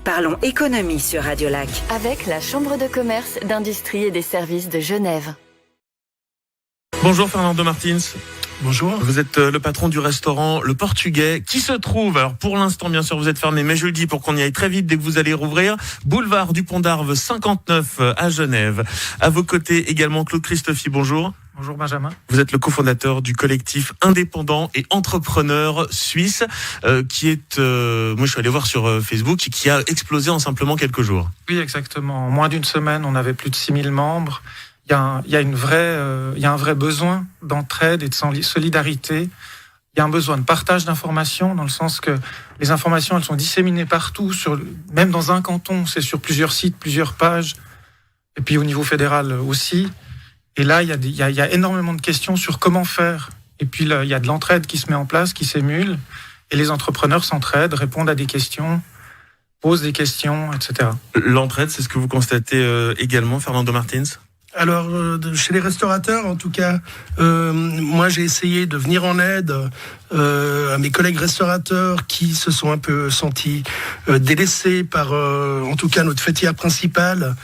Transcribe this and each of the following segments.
Parlons économie sur Radio Lac. Avec la Chambre de commerce, d'industrie et des services de Genève. Bonjour Fernando Martins. Bonjour. Vous êtes le patron du restaurant Le Portugais qui se trouve, alors pour l'instant bien sûr vous êtes fermé, mais je le dis pour qu'on y aille très vite dès que vous allez rouvrir, boulevard du Pont d'Arve 59 à Genève. À vos côtés également Claude Christophy, bonjour. Bonjour Benjamin. Vous êtes le cofondateur du collectif indépendant et entrepreneur suisse qui est, moi je suis allé voir sur Facebook, qui a explosé en simplement quelques jours. Oui, exactement. En moins d'une semaine, on avait plus de 6000 membres. Il y a un vrai besoin d'entraide et de solidarité. Il y a un besoin de partage d'informations, dans le sens que les informations, elles sont disséminées partout, même dans un canton, c'est sur plusieurs sites, plusieurs pages, et puis au niveau fédéral aussi. Et là, il y a énormément de questions sur comment faire. Et puis là, il y a de l'entraide qui se met en place, qui s'émule, et les entrepreneurs s'entraident, répondent à des questions, posent des questions, etc. L'entraide, c'est ce que vous constatez également, Fernando Martins ? Alors, chez les restaurateurs, en tout cas, moi j'ai essayé de venir en aide à mes collègues restaurateurs qui se sont un peu sentis délaissés par, en tout cas, notre fêtière principale,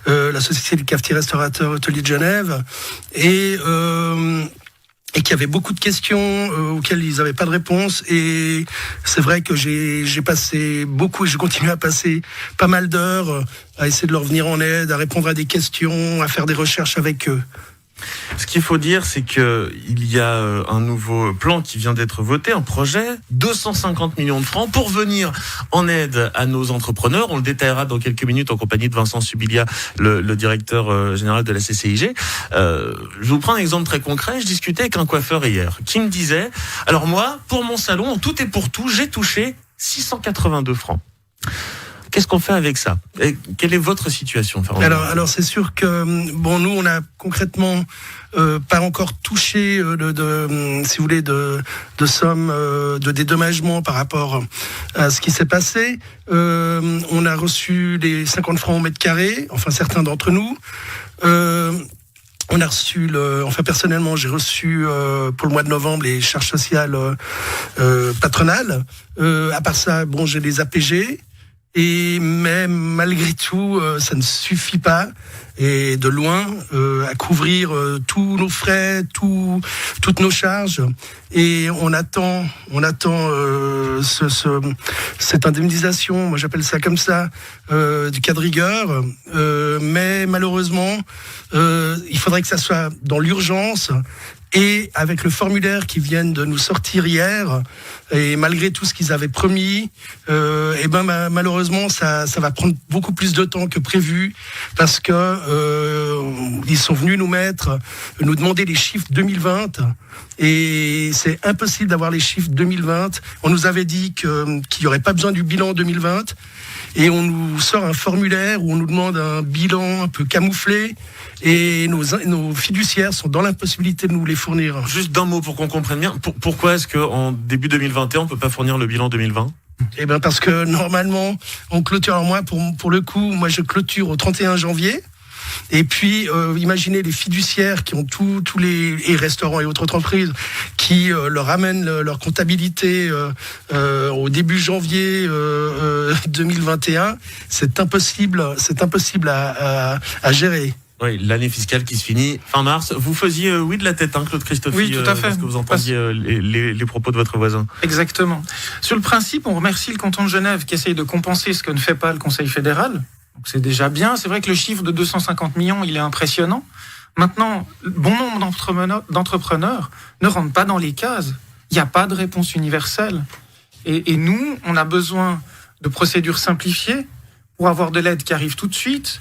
la Société des cafetiers restaurateurs hôteliers de Genève, et qui avaient beaucoup de questions auxquelles ils n'avaient pas de réponse. Et c'est vrai que j'ai passé beaucoup, et je continue à passer pas mal d'heures à essayer de leur venir en aide, à répondre à des questions, à faire des recherches avec eux. Ce qu'il faut dire, c'est que il y a un nouveau plan qui vient d'être voté, un projet, 250 millions de francs pour venir en aide à nos entrepreneurs. On le détaillera dans quelques minutes en compagnie de Vincent Subilia, le directeur général de la CCIG. Je vous prends un exemple très concret. Je discutais avec un coiffeur hier qui me disait, alors moi, pour mon salon, en tout et pour tout, j'ai touché 682 francs. Qu'est-ce qu'on fait avec ça ? Et quelle est votre situation, Fernando ? Alors c'est sûr que nous on a concrètement pas encore touché si vous voulez de sommes de dédommagement par rapport à ce qui s'est passé. On a reçu les 50 francs au mètre carré, enfin certains d'entre nous. On a reçu personnellement, j'ai reçu pour le mois de novembre les charges sociales patronales. À part ça, j'ai les APG. Et même malgré tout, ça ne suffit pas, et de loin, à couvrir tous nos frais, toutes nos charges. Et on attend cette indemnisation, moi j'appelle ça comme ça, du cas de rigueur. Mais malheureusement, il faudrait que ça soit dans l'urgence. Et avec le formulaire qui viennent de nous sortir hier, et malgré tout ce qu'ils avaient promis, malheureusement ça va prendre beaucoup plus de temps que prévu, parce que ils sont venus nous demander les chiffres 2020, et c'est impossible d'avoir les chiffres 2020. On nous avait dit qu'il n'y aurait pas besoin du bilan 2020, et on nous sort un formulaire où on nous demande un bilan un peu camouflé, et nos fiduciaires sont dans l'impossibilité de nous les fournir. Juste d'un mot pour qu'on comprenne bien, pourquoi est-ce qu'en début 2021, on ne peut pas fournir le bilan 2020 ? Parce que normalement, on clôture. Alors moi, pour le coup, je clôture au 31 janvier. Et puis, imaginez les fiduciaires qui ont tous les restaurants et autres entreprises qui leur amènent leur comptabilité au début janvier 2021. C'est impossible à gérer. Oui, l'année fiscale qui se finit fin mars. Vous faisiez oui de la tête, Claude Christophy. Oui, tout à fait. Parce que vous entendiez les propos de votre voisin. Exactement. Sur le principe, on remercie le canton de Genève qui essaye de compenser ce que ne fait pas le Conseil fédéral. Donc c'est déjà bien. C'est vrai que le chiffre de 250 millions, il est impressionnant. Maintenant, bon nombre d'entrepreneurs ne rentrent pas dans les cases. Il n'y a pas de réponse universelle. Et nous, on a besoin de procédures simplifiées pour avoir de l'aide qui arrive tout de suite.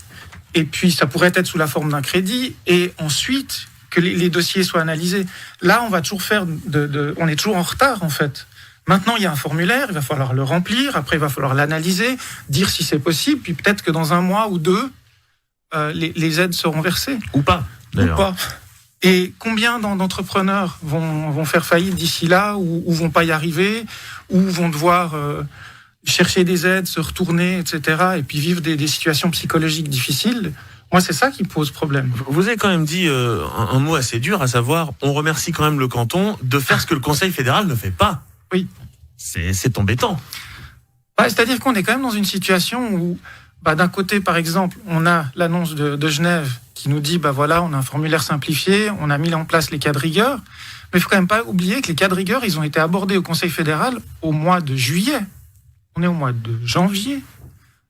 Et puis, ça pourrait être sous la forme d'un crédit. Et ensuite, que les dossiers soient analysés. Là, on va toujours on est toujours en retard, en fait. Maintenant, il y a un formulaire, il va falloir le remplir. Après, il va falloir l'analyser, dire si c'est possible. Puis peut-être que dans un mois ou deux, les aides seront versées. Ou pas, d'ailleurs. Ou pas. Et combien d'entrepreneurs vont faire faillite d'ici là, ou vont pas y arriver, ou vont devoir chercher des aides, se retourner, etc., et puis vivre des situations psychologiques difficiles. Moi, c'est ça qui pose problème. Vous avez quand même dit un mot assez dur, à savoir, on remercie quand même le canton de faire ce que le Conseil fédéral ne fait pas. Oui. C'est embêtant. C'est-à-dire qu'on est quand même dans une situation où, d'un côté, par exemple, on a l'annonce de Genève qui nous dit, voilà, on a un formulaire simplifié, on a mis en place les cas de rigueur, mais il faut quand même pas oublier que les cas de rigueur, ils ont été abordés au Conseil fédéral au mois de juillet. On est au mois de janvier.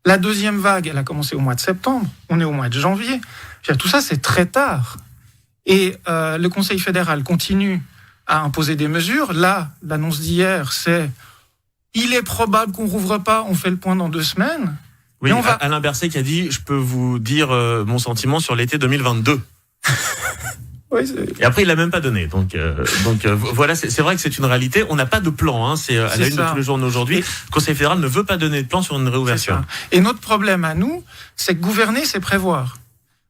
La deuxième vague, elle a commencé au mois de septembre. On est au mois de janvier. Tout ça, c'est très tard. Et le Conseil fédéral continue à imposer des mesures. Là, l'annonce d'hier, c'est il est probable qu'on rouvre pas, on fait le point dans 2 semaines. Oui, Alain Berset qui a dit, je peux vous dire mon sentiment sur l'été 2022. Oui, et après, il l'a même pas donné. Donc voilà, c'est vrai que c'est une réalité. On n'a pas de plan. C'est à la une de tous les journaux aujourd'hui. Le Conseil fédéral ne veut pas donner de plan sur une réouverture. Et notre problème à nous, c'est que gouverner, c'est prévoir.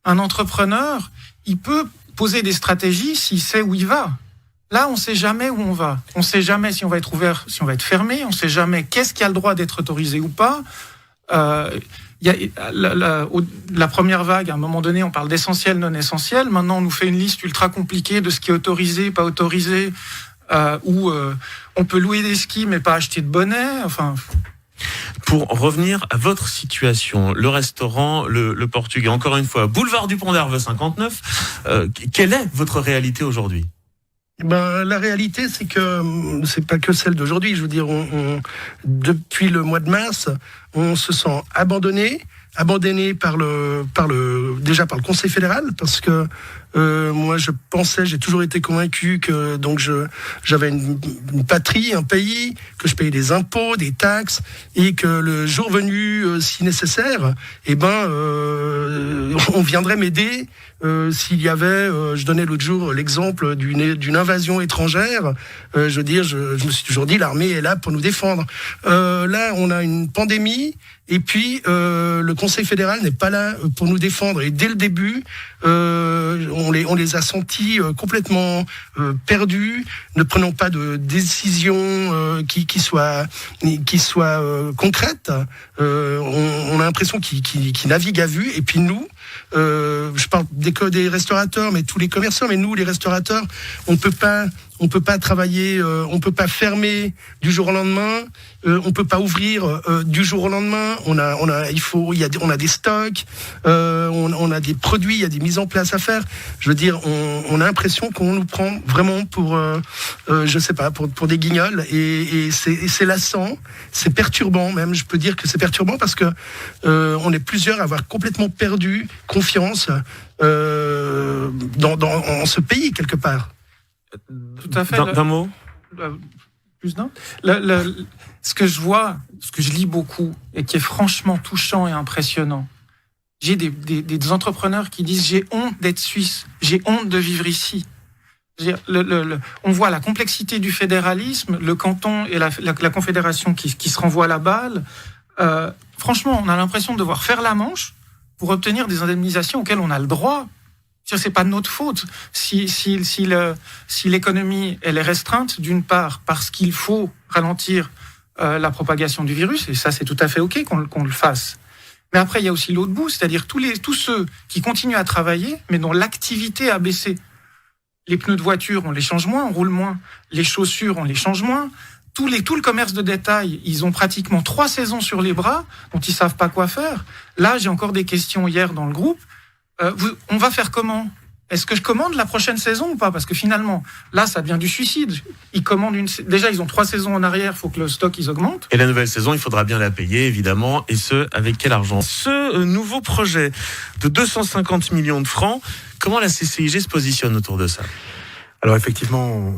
Un entrepreneur, il peut poser des stratégies s'il sait où il va. Là, on ne sait jamais où on va. On ne sait jamais si on va être ouvert, si on va être fermé. On ne sait jamais qu'est-ce qui a le droit d'être autorisé ou pas. La première vague, à un moment donné, on parle d'essentiel, non essentiel. Maintenant, on nous fait une liste ultra compliquée de ce qui est autorisé, pas autorisé, où on peut louer des skis mais pas acheter de bonnets. Enfin. Pour revenir à votre situation, le restaurant, le Portugais, encore une fois, boulevard du Pont d'Arve 59, quelle est votre réalité aujourd'hui ? La réalité, c'est que c'est pas que celle d'aujourd'hui. Je veux dire, depuis le mois de mars, on se sent abandonné par le Conseil fédéral, parce que moi j'ai toujours été convaincu que j'avais une patrie, un pays, que je payais des impôts, des taxes, et que le jour venu, si nécessaire, on viendrait m'aider. S'il y avait, je donnais l'autre jour l'exemple d'une invasion étrangère, je me suis toujours dit, l'armée est là pour nous défendre. Là, on a une pandémie, et puis le Conseil fédéral n'est pas là pour nous défendre. Et dès le début, on les a sentis complètement perdus, ne prenant pas de décision qui soit concrète. On a l'impression qu'ils naviguent à vue. Et puis nous, je parle des restaurateurs, mais tous les commerçants, mais nous, les restaurateurs, on peut pas travailler, on peut pas fermer du jour au lendemain, on peut pas ouvrir du jour au lendemain. On a des stocks, on a des produits, il y a des mises en place à faire. Je veux dire, on a l'impression qu'on nous prend vraiment pour, je sais pas, pour des guignols, et c'est lassant, c'est perturbant même. Je peux dire que c'est perturbant parce que on est plusieurs à avoir complètement perdu confiance en ce pays quelque part. Tout à fait. D'un mot. Plus d'un. Ce que je vois, ce que je lis beaucoup, et qui est franchement touchant et impressionnant, j'ai des entrepreneurs qui disent « j'ai honte d'être suisse, j'ai honte de vivre ici ». On voit la complexité du fédéralisme, le canton et la confédération qui se renvoient la balle. Franchement, on a l'impression de devoir faire la manche pour obtenir des indemnisations auxquelles on a le droit. C'est pas de notre faute si l'économie elle est restreinte, d'une part parce qu'il faut ralentir la propagation du virus, et ça c'est tout à fait ok qu'on le fasse. Mais après il y a aussi l'autre bout, c'est-à-dire tous ceux qui continuent à travailler mais dont l'activité a baissé. Les pneus de voiture on les change moins, on roule moins. Les chaussures on les change moins. Tout le commerce de détail, ils ont pratiquement 3 saisons sur les bras dont ils savent pas quoi faire. Là j'ai encore des questions hier dans le groupe. On va faire comment ? Est-ce que je commande la prochaine saison ou pas ? Parce que finalement, là, ça devient du suicide. Ils commandent déjà, ils ont 3 saisons en arrière, il faut que le stock, ils augmentent. Et la nouvelle saison, il faudra bien la payer, évidemment, et avec quel argent ? Ce nouveau projet de 250 millions de francs, comment la CCIG se positionne autour de ça ? Alors effectivement,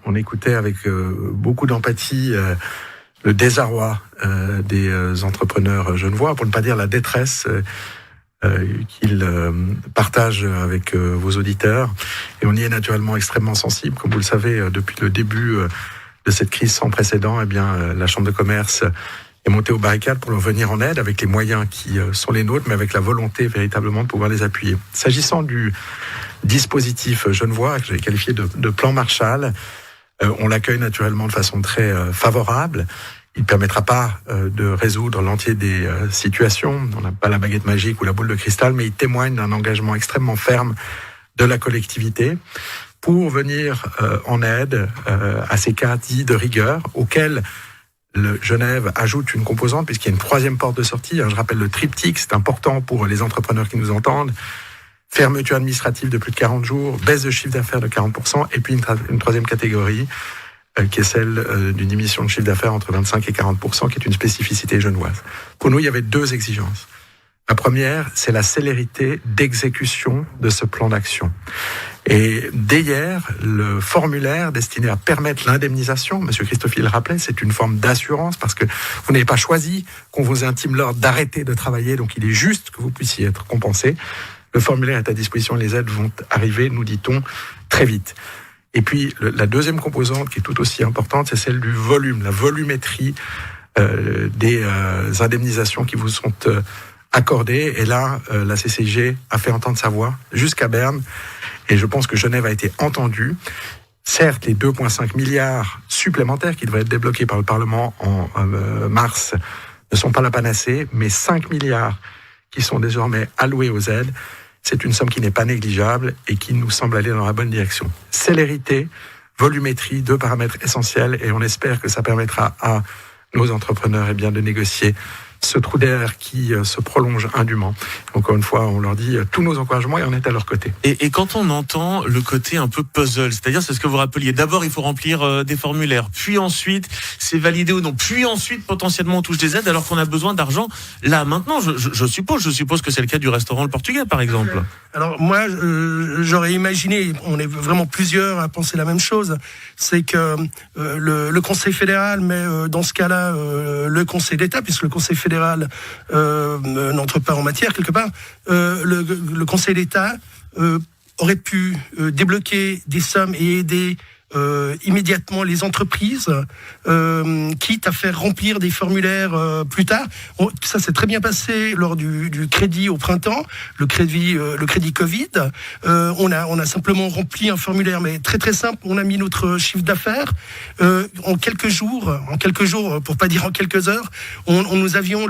on écoutait avec beaucoup d'empathie le désarroi des entrepreneurs genevois, pour ne pas dire la détresse qu'il partage avec vos auditeurs. Et on y est naturellement extrêmement sensible. Comme vous le savez, depuis le début de cette crise sans précédent, la Chambre de commerce est montée aux barricades pour leur venir en aide avec les moyens qui sont les nôtres, mais avec la volonté véritablement de pouvoir les appuyer. S'agissant du dispositif genevois, que j'ai qualifié de plan Marshall, on l'accueille naturellement de façon très favorable. Il ne permettra pas de résoudre l'entier des situations. On n'a pas la baguette magique ou la boule de cristal, mais il témoigne d'un engagement extrêmement ferme de la collectivité pour venir en aide à ces cas dits de rigueur auxquels Genève ajoute une composante puisqu'il y a une troisième porte de sortie. Je rappelle le triptyque, c'est important pour les entrepreneurs qui nous entendent. Fermeture administrative de plus de 40 jours, baisse de chiffre d'affaires de 40%, et puis une troisième catégorie qui est celle d'une diminution de chiffre d'affaires entre 25 et 40%, qui est une spécificité genevoise. Pour nous, il y avait deux exigences. La première, c'est la célérité d'exécution de ce plan d'action. Et dès hier, le formulaire destiné à permettre l'indemnisation, Monsieur Christophe le rappelait, c'est une forme d'assurance parce que vous n'avez pas choisi qu'on vous intime l'ordre d'arrêter de travailler, donc il est juste que vous puissiez être compensé. Le formulaire est à disposition, les aides vont arriver, nous dit-on, très vite. Et puis, la deuxième composante qui est tout aussi importante, c'est celle du volume, la volumétrie des indemnisations qui vous sont accordées. Et là, la CCG a fait entendre sa voix jusqu'à Berne. Et je pense que Genève a été entendue. Certes, les 2,5 milliards supplémentaires qui devraient être débloqués par le Parlement en mars ne sont pas la panacée, mais 5 milliards qui sont désormais alloués aux aides, c'est une somme qui n'est pas négligeable et qui nous semble aller dans la bonne direction. Célérité, volumétrie, deux paramètres essentiels, et on espère que ça permettra à nos entrepreneurs de négocier ce trou d'air qui se prolonge indûment. Encore une fois, on leur dit tous nos encouragements et on est à leur côté. Et quand on entend le côté un peu puzzle, c'est-à-dire c'est ce que vous rappeliez, d'abord il faut remplir des formulaires, puis ensuite c'est validé ou non, puis ensuite potentiellement on touche des aides alors qu'on a besoin d'argent là maintenant, je suppose que c'est le cas du restaurant Le Portugais par exemple. Alors moi j'aurais imaginé, on est vraiment plusieurs à penser la même chose, c'est que le Conseil fédéral, mais dans ce cas-là le Conseil d'État, puisque le Conseil fédéral n'entre pas en matière quelque part, le Conseil d'État aurait pu débloquer des sommes et aider immédiatement les entreprises, quitte à faire remplir des formulaires plus tard. Ça s'est très bien passé lors du crédit au printemps, le crédit Covid. On a simplement rempli un formulaire, mais très très simple. On a mis notre chiffre d'affaires en quelques jours, pour pas dire en quelques heures. Nous avions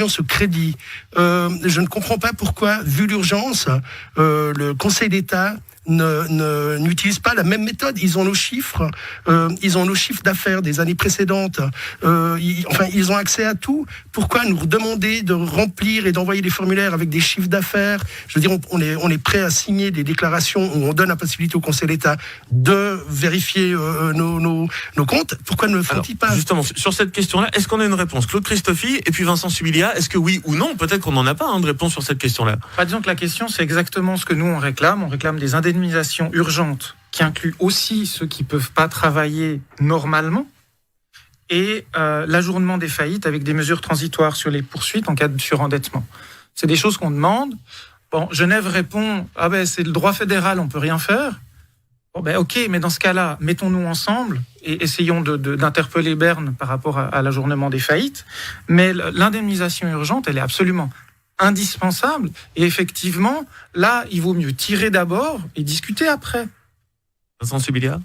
ce crédit. Je ne comprends pas pourquoi, vu l'urgence, le Conseil d'État n'utilisent pas la même méthode. Ils ont nos chiffres d'affaires des années précédentes. Ils ont accès à tout. Pourquoi nous demander de remplir et d'envoyer des formulaires avec des chiffres d'affaires? Je veux dire, on est prêt à signer des déclarations où on donne la possibilité au Conseil d'État de vérifier nos comptes. Pourquoi ne le font-ils pas? Justement, sur cette question-là, est-ce qu'on a une réponse? Claude Christophe et puis Vincent Subilia, est-ce que oui ou non? Peut-être qu'on n'en a pas de réponse sur cette question-là. Disons que la question, c'est exactement ce que nous on réclame. On réclame des indemnisations urgentes qui incluent aussi ceux qui ne peuvent pas travailler normalement et l'ajournement des faillites avec des mesures transitoires sur les poursuites en cas de surendettement. C'est des choses qu'on demande. Bon, Genève répond « c'est le droit fédéral, on ne peut rien faire ». Ok, mais dans ce cas-là, mettons-nous ensemble et essayons d'interpeller Berne par rapport à l'ajournement des faillites. Mais l'indemnisation urgente, elle est absolument indispensable. Et effectivement, là, il vaut mieux tirer d'abord et discuter après. Vincent Subilia.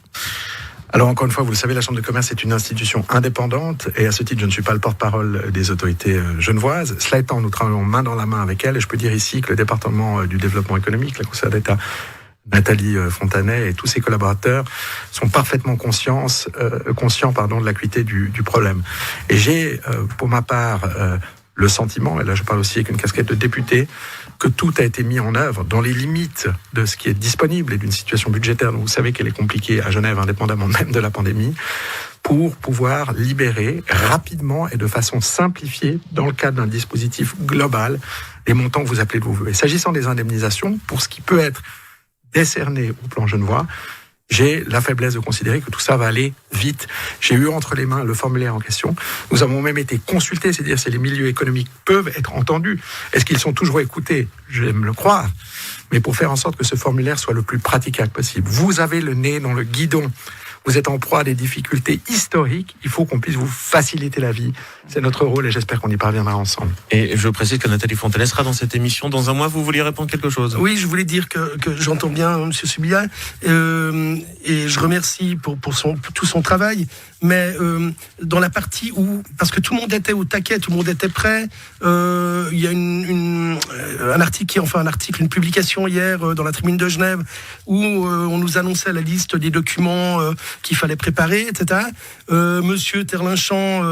Alors encore une fois, vous le savez, la Chambre de commerce est une institution indépendante et à ce titre, je ne suis pas le porte-parole des autorités genevoises. Cela étant, nous travaillons main dans la main avec elles et je peux dire ici que le département du développement économique, la conseillère d'État Nathalie Fontanet et tous ses collaborateurs sont parfaitement conscients de l'acuité du problème. Et j'ai, pour ma part, le sentiment, et là je parle aussi avec une casquette de député, que tout a été mis en œuvre dans les limites de ce qui est disponible et d'une situation budgétaire dont vous savez qu'elle est compliquée à Genève, indépendamment même de la pandémie, pour pouvoir libérer rapidement et de façon simplifiée, dans le cadre d'un dispositif global, les montants que vous appelez de vos voeux. Et s'agissant des indemnisations, pour ce qui peut être décerné au plan genevois, j'ai la faiblesse de considérer que tout ça va aller vite. J'ai eu entre les mains le formulaire en question. Nous avons même été consultés, c'est-à-dire si les milieux économiques peuvent être entendus. Est-ce qu'ils sont toujours écoutés? J'aime le croire. Mais pour faire en sorte que ce formulaire soit le plus praticable possible. Vous avez le nez dans le guidon. Vous êtes en proie à des difficultés historiques. Il faut qu'on puisse vous faciliter la vie. C'est notre rôle et j'espère qu'on y parviendra ensemble. Et je précise que Nathalie Fontanet sera dans cette émission dans un mois. Vous vouliez répondre quelque chose? Oui, je voulais dire que j'entends bien M. Subilia et je remercie pour tout son travail. Mais dans la partie où, parce que tout le monde était au taquet, tout le monde était prêt, il y a une publication hier dans la Tribune de Genève où on nous annonçait la liste des documents qu'il fallait préparer, etc. Monsieur Terlinchamp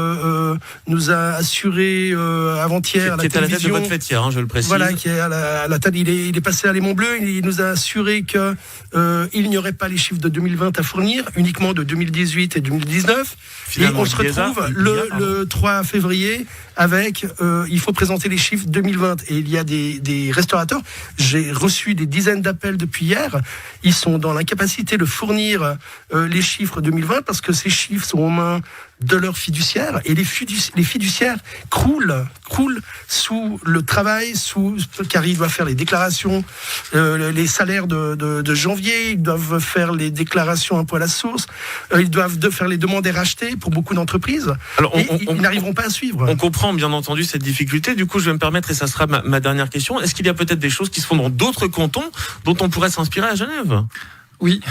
nous a assuré avant-hier à la qui était à la tête de télévision. votre fêtière, je le précise. Voilà, qui est à la tête. Il est passé à Léman Bleu. Il nous a assuré que il n'y aurait pas les chiffres de 2020 à fournir, uniquement de 2018 et 2019. Finalement, et on se retrouve le 3 février avec il faut présenter les chiffres 2020. Et il y a des restaurateurs. J'ai reçu des dizaines d'appels depuis hier. Ils sont dans l'incapacité de fournir les chiffres 2020 parce que ces chiffres sont aux mains de leurs fiduciaires, et les fiduciaires croulent sous le travail, car ils doivent faire les déclarations, les salaires de janvier, ils doivent faire les déclarations impôts à la source, ils doivent faire les demandes RHT pour beaucoup d'entreprises. Alors, ils n'arriveront pas à suivre. On comprend bien entendu cette difficulté. Du coup, je vais me permettre, et ça sera ma dernière question, est-ce qu'il y a peut-être des choses qui se font dans d'autres cantons dont on pourrait s'inspirer à Genève ? Oui.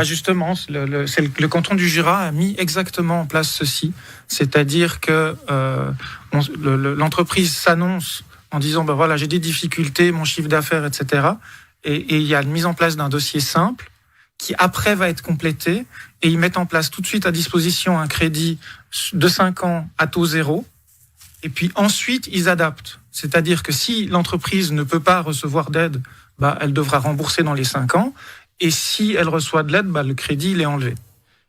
Justement, le canton du Jura a mis exactement en place ceci, c'est-à-dire que l'entreprise s'annonce en disant voilà, j'ai des difficultés, mon chiffre d'affaires, etc. Et il y a la mise en place d'un dossier simple qui après va être complété, et ils mettent en place tout de suite à disposition un crédit de 5 ans à taux zéro, et puis ensuite ils adaptent. C'est-à-dire que si l'entreprise ne peut pas recevoir d'aide, elle devra rembourser dans les 5 ans. Et si elle reçoit de l'aide, le crédit, il est enlevé.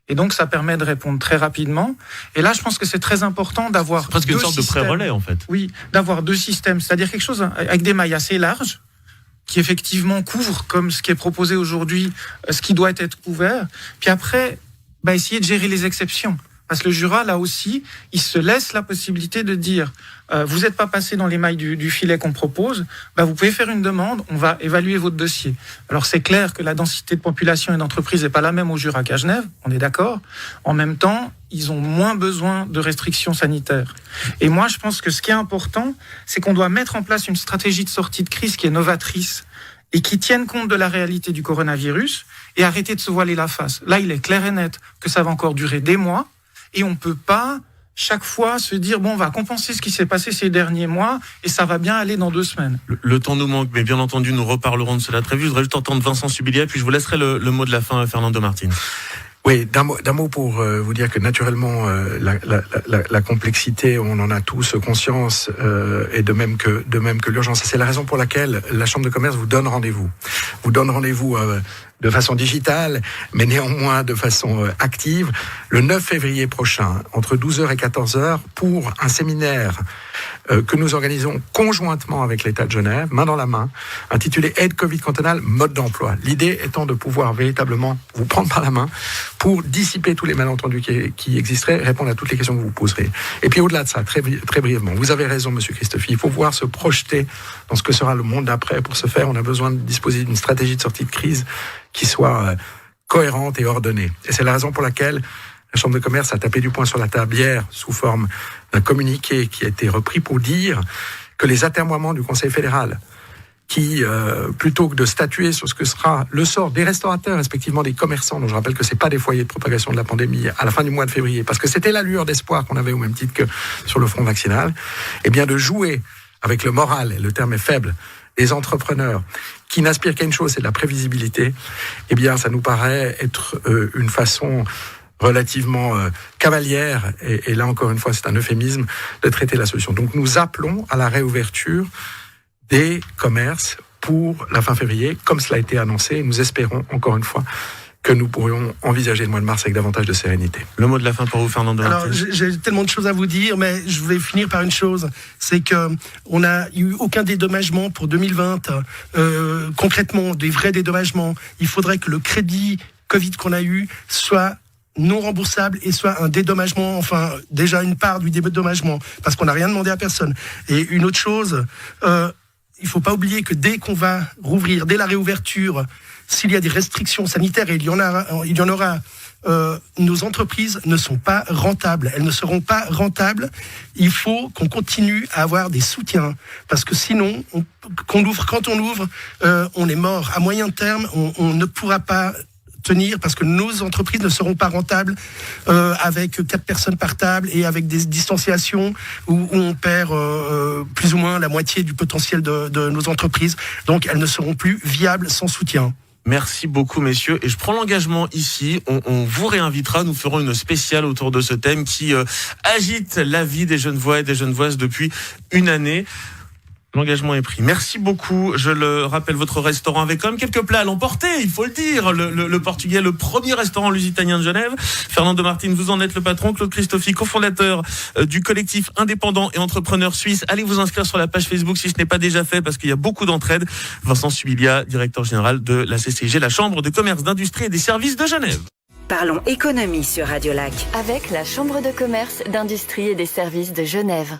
Et donc, ça permet de répondre très rapidement. Et là, je pense que c'est très important d'avoir presque une sorte de pré-relais, en fait. Oui, d'avoir deux systèmes. C'est-à-dire quelque chose avec des mailles assez larges, qui effectivement couvrent, comme ce qui est proposé aujourd'hui, ce qui doit être couvert. Puis après, essayer de gérer les exceptions. Parce que le Jura, là aussi, il se laisse la possibilité de dire vous n'êtes pas passé dans les mailles du filet qu'on propose, vous pouvez faire une demande, on va évaluer votre dossier. Alors c'est clair que la densité de population et d'entreprise n'est pas la même au Jura qu'à Genève, on est d'accord. En même temps, ils ont moins besoin de restrictions sanitaires. Et moi, je pense que ce qui est important, c'est qu'on doit mettre en place une stratégie de sortie de crise qui est novatrice et qui tienne compte de la réalité du coronavirus et arrêter de se voiler la face. Là, il est clair et net que ça va encore durer des mois. Et on ne peut pas, chaque fois, se dire on va compenser ce qui s'est passé ces derniers mois et ça va bien aller dans 2 semaines. Le temps nous manque, mais bien entendu, nous reparlerons de cela très vite. Je voudrais juste entendre Vincent Subilier, puis je vous laisserai le mot de la fin à Fernando Martin. Oui, d'un mot pour vous dire que naturellement la complexité, on en a tous conscience, et de même que l'urgence. C'est la raison pour laquelle la Chambre de commerce vous donne rendez-vous. Vous donne rendez-vous de façon digitale, mais néanmoins de façon active, le 9 février prochain, entre 12h et 14h, pour un séminaire que nous organisons conjointement avec l'État de Genève, main dans la main, intitulé Aide Covid cantonale, mode d'emploi. L'idée étant de pouvoir véritablement vous prendre par la main pour dissiper tous les malentendus qui existeraient, répondre à toutes les questions que vous poserez. Et puis au-delà de ça, très brièvement, vous avez raison, Monsieur Christophe, il faut pouvoir se projeter dans ce que sera le monde d'après. Pour ce faire, on a besoin de disposer d'une stratégie de sortie de crise qui soit cohérente et ordonnée. Et c'est la raison pour laquelle la Chambre de commerce a tapé du poing sur la table hier sous forme d'un communiqué qui a été repris pour dire que les atermoiements du Conseil fédéral, qui, plutôt que de statuer sur ce que sera le sort des restaurateurs, respectivement des commerçants, dont je rappelle que c'est pas des foyers de propagation de la pandémie, à la fin du mois de février, parce que c'était la lueur d'espoir qu'on avait au même titre que sur le front vaccinal, eh bien de jouer avec le moral, et le terme est faible, des entrepreneurs qui n'aspirent qu'à une chose, c'est de la prévisibilité, eh bien ça nous paraît être une façon relativement cavalière, et là encore une fois c'est un euphémisme, de traiter la solution. Donc nous appelons à la réouverture des commerces pour la fin février, comme cela a été annoncé, et nous espérons encore une fois que nous pourrions envisager le mois de mars avec davantage de sérénité. Le mot de la fin pour vous, Fernando. Alors, j'ai tellement de choses à vous dire, mais je vais finir par une chose, c'est que on n'a eu aucun dédommagement pour 2020. Concrètement, des vrais dédommagements. Il faudrait que le crédit Covid qu'on a eu soit non remboursable et soit un dédommagement, enfin déjà une part du dédommagement, parce qu'on n'a rien demandé à personne. Et une autre chose, il faut pas oublier que dès qu'on va rouvrir, dès la réouverture, s'il y a des restrictions sanitaires, et il y en aura, nos entreprises ne sont pas rentables. Elles ne seront pas rentables. Il faut qu'on continue à avoir des soutiens, parce que sinon, quand on ouvre, on est mort. À moyen terme, on ne pourra pas tenir, parce que nos entreprises ne seront pas rentables avec 4 personnes par table et avec des distanciations où on perd plus ou moins moins la moitié du potentiel de nos entreprises. Donc, elles ne seront plus viables sans soutien. Merci beaucoup, messieurs. Et je prends l'engagement ici. On vous réinvitera. Nous ferons une spéciale autour de ce thème qui agite la vie des Genevois et des Genevoises depuis une année. L'engagement est pris. Merci beaucoup. Je le rappelle, votre restaurant avec quand même quelques plats à l'emporter, il faut le dire. Le Portugais, le premier restaurant lusitanien de Genève. Fernando Martin, vous en êtes le patron. Claude Christophy, cofondateur du collectif indépendant et entrepreneur suisse. Allez vous inscrire sur la page Facebook si ce n'est pas déjà fait parce qu'il y a beaucoup d'entraide. Vincent Subilia, directeur général de la CCIG, la Chambre de commerce, d'industrie et des services de Genève. Parlons économie sur Radio Lac. Avec la Chambre de commerce, d'industrie et des services de Genève.